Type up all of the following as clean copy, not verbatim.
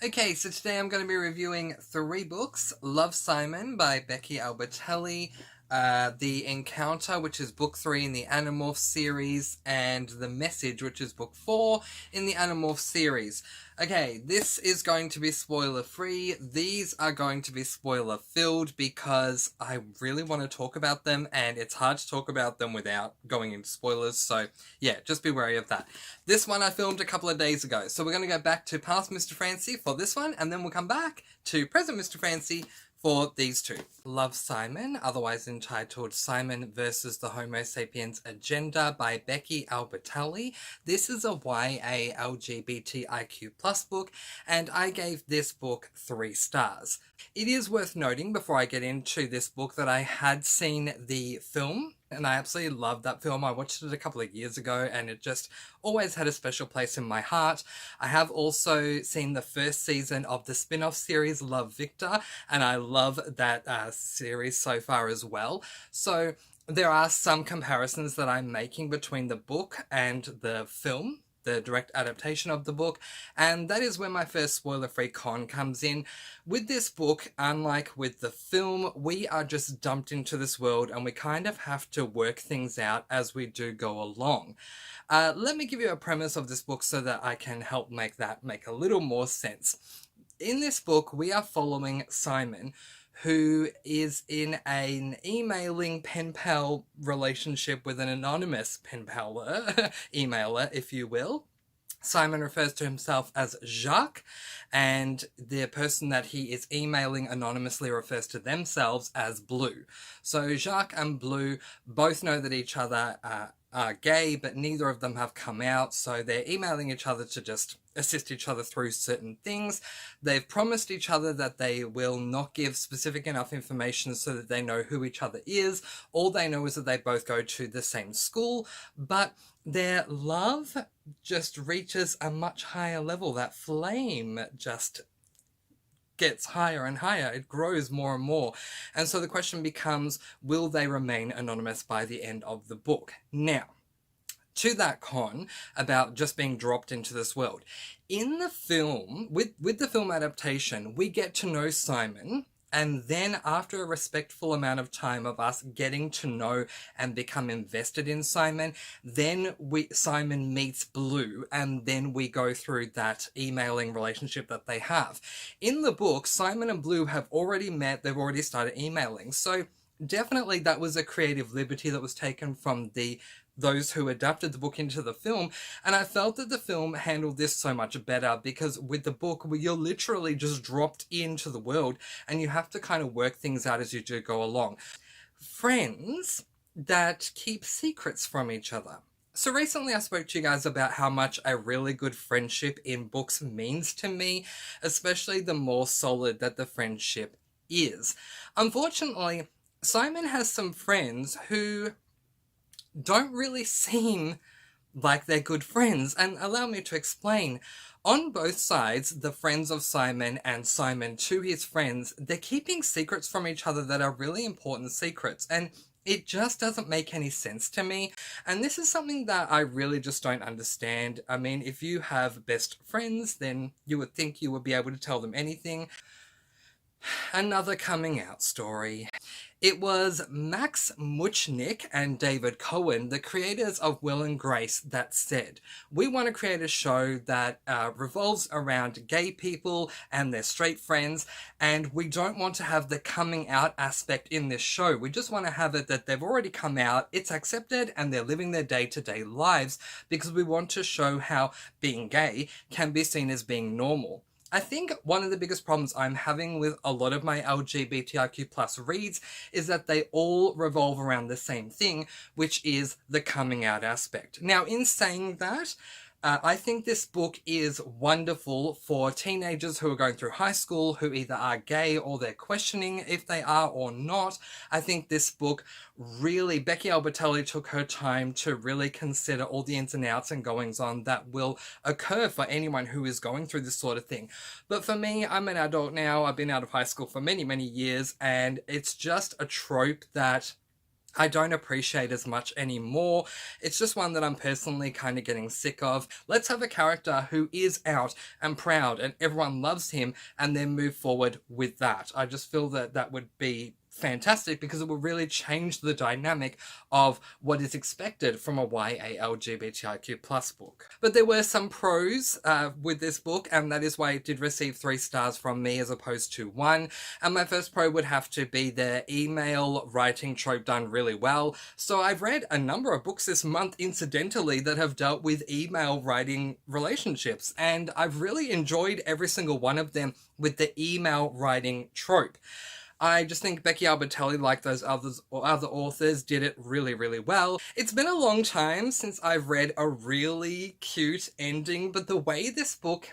Okay, so today I'm going to be reviewing three books. Love, Simon by Becky Albertelli, The Encounter, which is book 3 in the Animorphs series, and The Message, which is book 4 in the Animorphs series. Okay, this is going to be spoiler free. These are going to be spoiler filled because I really want to talk about them, and it's hard to talk about them without going into spoilers, so yeah, just be wary of that. This one I filmed a couple of days ago, so we're going to go back to past Mr. Francy for this one, and then we'll come back to present Mr. Francy for these two. Love, Simon, otherwise entitled Simon versus the Homo Sapiens Agenda by Becky Albertelli. This is a YA LGBTIQ plus book, and I gave this book 3 stars. It is worth noting before I get into this book that I had seen the film, and I absolutely loved that film. I watched it a couple of years ago, and it just always had a special place in my heart. I have also seen the first season of the spin-off series Love, Victor, and I love that series so far as well. So there are some comparisons that I'm making between the book and the film, the direct adaptation of the book, and that is where my first spoiler-free con comes in. With this book, unlike with the film, we are just dumped into this world and we kind of have to work things out as we do go along. Let me give you a premise of this book so that I can help make that make a little more sense. In this book, we are following Simon, who is in an emailing pen pal relationship with an anonymous pen paler, emailer, if you will. Simon refers to himself as Jacques, and the person that he is emailing anonymously refers to themselves as Blue. So Jacques and Blue both know that each other are gay, but neither of them have come out, so they're emailing each other to just assist each other through certain things. They've promised each other that they will not give specific enough information so that they know who each other is. All they know is that they both go to the same school, but their love just reaches a much higher level. That flame just gets higher and higher. It grows more and more. And so the question becomes, will they remain anonymous by the end of the book? Now, to that con about just being dropped into this world. In the film, with the film adaptation, we get to know Simon, and then after a respectful amount of time of us getting to know and become invested in Simon, then Simon meets Blue, and then we go through that emailing relationship that they have. In the book, Simon and Blue have already met, they've already started emailing, so definitely that was a creative liberty that was taken from those who adapted the book into the film, and I felt that the film handled this so much better, because with the book, you're literally just dropped into the world and you have to kind of work things out as you do go along. Friends that keep secrets from each other. So recently I spoke to you guys about how much a really good friendship in books means to me, especially the more solid that the friendship is. Unfortunately, Simon has some friends who don't really seem like they're good friends, and allow me to explain. On both sides, the friends of Simon and Simon to his friends, they're keeping secrets from each other that are really important secrets, and it just doesn't make any sense to me, and this is something that I really just don't understand. I mean, if you have best friends, then you would think you would be able to tell them anything. Another coming out story. It was Max Muchnick and David Cohen, the creators of Will and Grace, that said, we want to create a show that revolves around gay people and their straight friends, and we don't want to have the coming out aspect in this show. We just want to have it that they've already come out, it's accepted, and they're living their day-to-day lives, because we want to show how being gay can be seen as being normal. I think one of the biggest problems I'm having with a lot of my LGBTIQ plus reads is that they all revolve around the same thing, which is the coming out aspect. Now, in saying that, I think this book is wonderful for teenagers who are going through high school, who either are gay or they're questioning if they are or not. I think this book really, Becky Albertelli took her time to really consider all the ins and outs and goings on that will occur for anyone who is going through this sort of thing. But for me, I'm an adult now. I've been out of high school for many, many years, and it's just a trope that I don't appreciate as much anymore. It's just one that I'm personally kind of getting sick of. Let's have a character who is out and proud and everyone loves him, and then move forward with that. I just feel that that would be fantastic, because it will really change the dynamic of what is expected from a YA LGBTIQ plus book. But there were some pros with this book, and that is why it did receive 3 stars from me as opposed to 1. And my first pro would have to be the email writing trope done really well. So I've read a number of books this month, incidentally, that have dealt with email writing relationships, and I've really enjoyed every single one of them with the email writing trope. I just think Becky Albertalli, like those other authors, did it really, really well. It's been a long time since I've read a really cute ending, but the way this book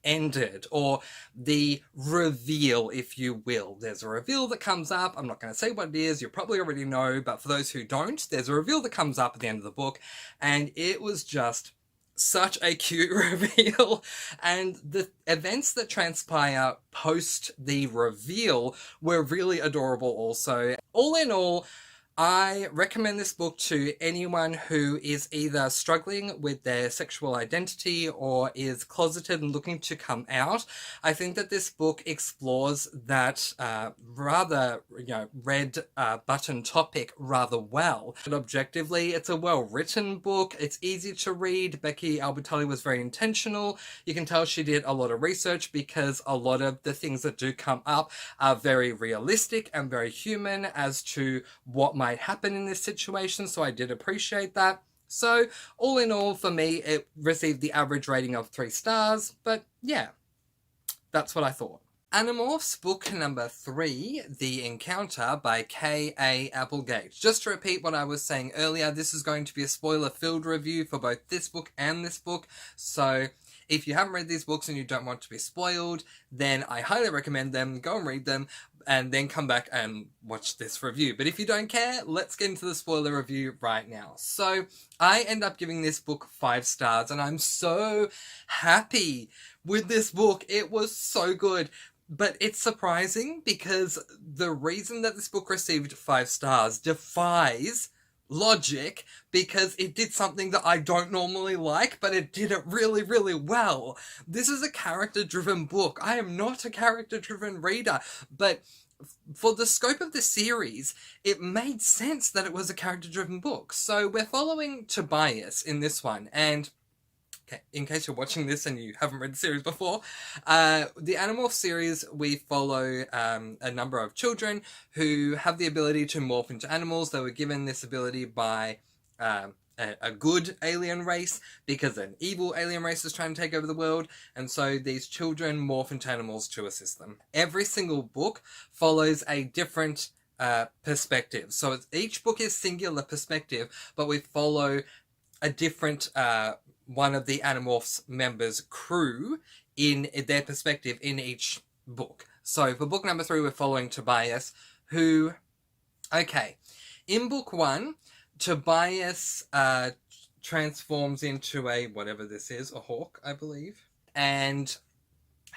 ended, or the reveal, if you will. There's a reveal that comes up. I'm not going to say what it is. You probably already know, but for those who don't, there's a reveal that comes up at the end of the book, and it was just such a cute reveal, and the events that transpire post the reveal were really adorable also. All in all, I recommend this book to anyone who is either struggling with their sexual identity or is closeted and looking to come out. I think that this book explores that rather, red button topic rather well. But objectively, it's a well-written book. It's easy to read. Becky Albertalli was very intentional. You can tell she did a lot of research, because a lot of the things that do come up are very realistic and very human as to what might happen in this situation, so I did appreciate that. So all in all, for me, it received the average rating of 3 stars, but yeah, that's what I thought. Animorphs book number 3, The Encounter by K.A. Applegate. Just to repeat what I was saying earlier, this is going to be a spoiler-filled review for both this book and this book, so if you haven't read these books and you don't want to be spoiled, then I highly recommend them. Go and read them, and then come back and watch this review. But if you don't care, let's get into the spoiler review right now. So I end up giving this book 5 stars, and I'm so happy with this book. It was so good. But it's surprising, because the reason that this book received 5 stars defies logic, because it did something that I don't normally like, but it did it really, really well. This is a character-driven book. I am not a character-driven reader, but for the scope of the series, it made sense that it was a character-driven book. So we're following Tobias in this one, and okay, in case you're watching this and you haven't read the series before, the Animorphs series, we follow a number of children who have the ability to morph into animals. They were given this ability by a good alien race, because an evil alien race is trying to take over the world, and so these children morph into animals to assist them. Every single book follows a different perspective. So each book is singular perspective, but we follow a different one of the Animorphs members' crew in their perspective in each book. So for book number 3, we're following Tobias, who, okay, in book 1, Tobias transforms into a, whatever this is, a hawk, I believe, and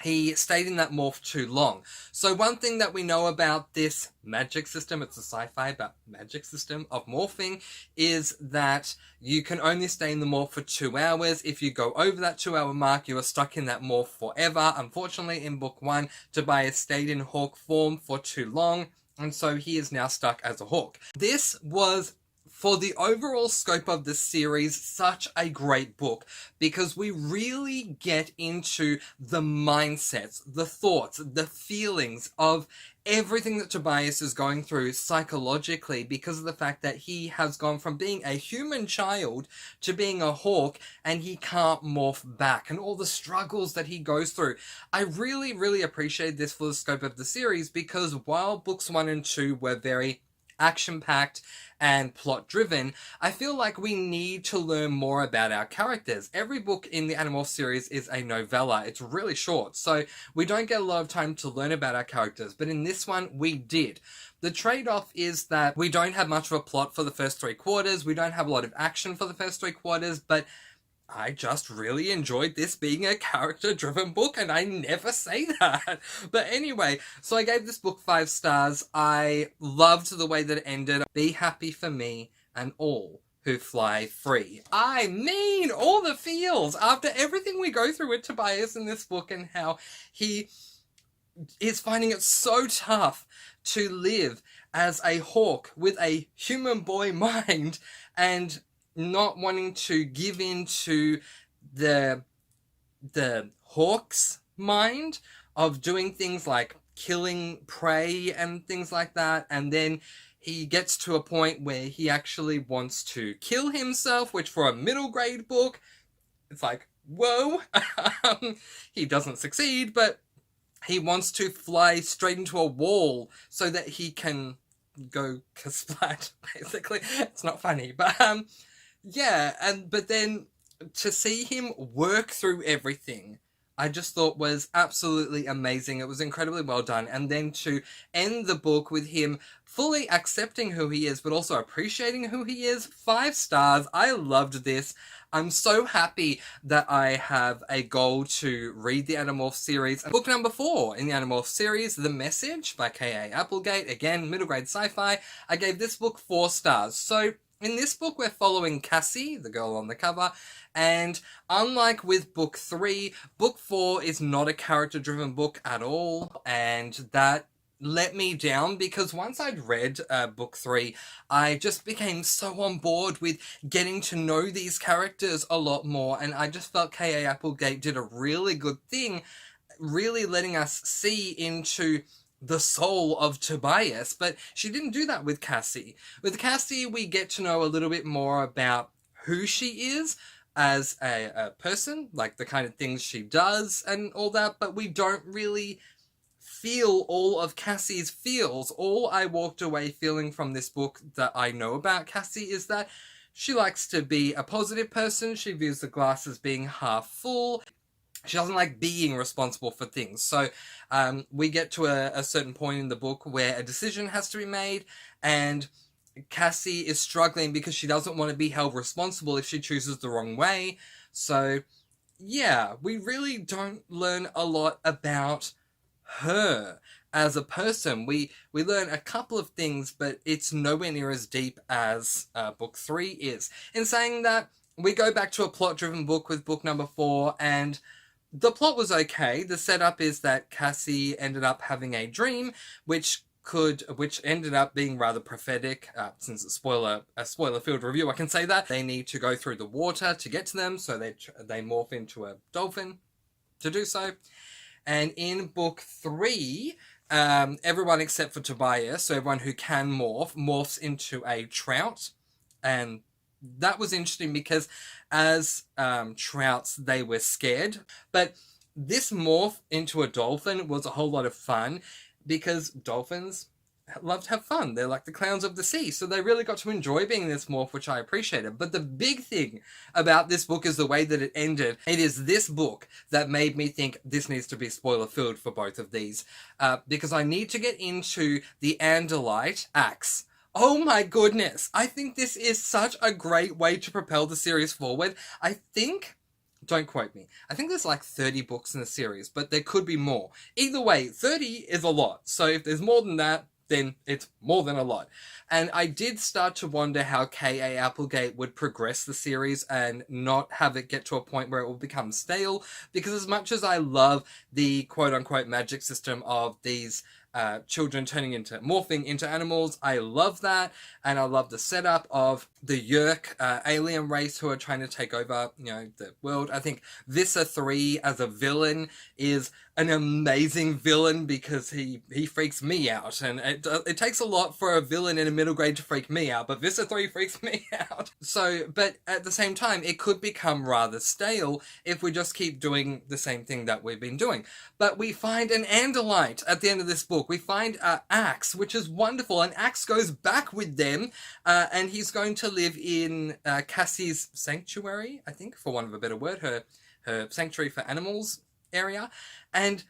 he stayed in that morph too long. So one thing that we know about this magic system, it's a sci-fi but magic system of morphing, is that you can only stay in the morph for 2 hours. If you go over that 2-hour mark, you are stuck in that morph forever. Unfortunately, in book 1, Tobias stayed in hawk form for too long, and so he is now stuck as a hawk. This was, for the overall scope of the series, such a great book, because we really get into the mindsets, the thoughts, the feelings of everything that Tobias is going through psychologically, because of the fact that he has gone from being a human child to being a hawk, and he can't morph back, and all the struggles that he goes through. I really, really appreciate this for the scope of the series, because while books 1 and 2 were very action-packed and plot-driven, I feel like we need to learn more about our characters. Every book in the Animorphs series is a novella. It's really short, so we don't get a lot of time to learn about our characters, but in this one, we did. The trade-off is that we don't have much of a plot for the first 3 quarters, we don't have a lot of action for the first 3 quarters, but I just really enjoyed this being a character-driven book, and I never say that. But anyway, so I gave this book 5 stars. I loved the way that it ended. Be happy for me and all who fly free. I mean, all the feels after everything we go through with Tobias in this book and how he is finding it so tough to live as a hawk with a human boy mind and not wanting to give in to the hawk's mind of doing things like killing prey and things like that, and then he gets to a point where he actually wants to kill himself, which for a middle grade book, it's like, whoa. He doesn't succeed, but he wants to fly straight into a wall so that he can go kasplat, basically. It's not funny, but yeah, but then to see him work through everything, I just thought was absolutely amazing. It was incredibly well done. And then to end the book with him fully accepting who he is, but also appreciating who he is. 5 stars. I loved this. I'm so happy that I have a goal to read the Animorphs series. Book number 4 in the Animorphs series, The Message by K.A. Applegate. Again, middle grade sci-fi. I gave this book 4 stars. So in this book, we're following Cassie, the girl on the cover, and unlike with book 3, book 4 is not a character-driven book at all, and that let me down because once I'd read book 3, I just became so on board with getting to know these characters a lot more, and I just felt K.A. Applegate did a really good thing, really letting us see into the soul of Tobias, but she didn't do that with Cassie. With Cassie, we get to know a little bit more about who she is as a person, like the kind of things she does and all that, but we don't really feel all of Cassie's feels. All I walked away feeling from this book that I know about Cassie is that she likes to be a positive person. She views the glass as being half full. She doesn't like being responsible for things. So we get to a certain point in the book where a decision has to be made, and Cassie is struggling because she doesn't want to be held responsible if she chooses the wrong way. So yeah, we really don't learn a lot about her as a person. We learn a couple of things, but it's nowhere near as deep as book 3 is. In saying that, we go back to a plot-driven book with book number 4, and the plot was okay. The setup is that Cassie ended up having a dream, which ended up being rather prophetic. Since it's a spoiler-filled review, I can say that. They need to go through the water to get to them, so they morph into a dolphin to do so. And in book 3, everyone except for Tobias, so everyone who can morphs into a trout. And that was interesting because as trouts, they were scared. But this morph into a dolphin was a whole lot of fun because dolphins love to have fun. They're like the clowns of the sea. So they really got to enjoy being this morph, which I appreciated. But the big thing about this book is the way that it ended. It is this book that made me think this needs to be spoiler-filled for both of these. Because I need to get into the Andalite axe. Oh my goodness. I think this is such a great way to propel the series forward. I think, don't quote me, I think there's like 30 books in the series, but there could be more. Either way, 30 is a lot. So if there's more than that, then it's more than a lot. And I did start to wonder how K.A. Applegate would progress the series and not have it get to a point where it will become stale, because as much as I love the quote-unquote magic system of these children morphing into animals, I love that, and I love the setup of the Yerk alien race who are trying to take over, the world. I think Visser 3 as a villain is an amazing villain because he freaks me out, and it takes a lot for a villain in a middle grade to freak me out, but Visser 3 freaks me out. So, but at the same time, it could become rather stale if we just keep doing the same thing that we've been doing. But we find an Andalite at the end of this book. We find Axe, which is wonderful, and Axe goes back with them, and he's going to live in Cassie's sanctuary, I think, for want of a better word, her sanctuary for animals area. And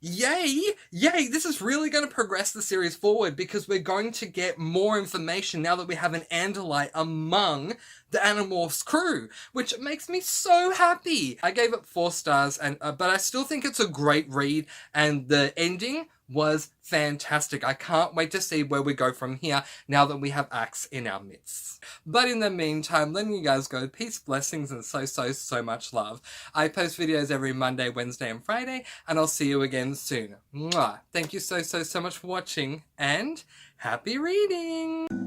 Yay! Yay! This is really going to progress the series forward because we're going to get more information now that we have an Andalite among the Animorphs crew, which makes me so happy. I gave it 4 stars, but I still think it's a great read, and the ending was fantastic. I can't wait to see where we go from here now that we have Axe in our midst. But in the meantime, letting you guys go, peace, blessings, and so much love. I post videos every Monday, Wednesday, and Friday, and I'll see you again soon. Mwah. Thank you so much for watching, and happy reading!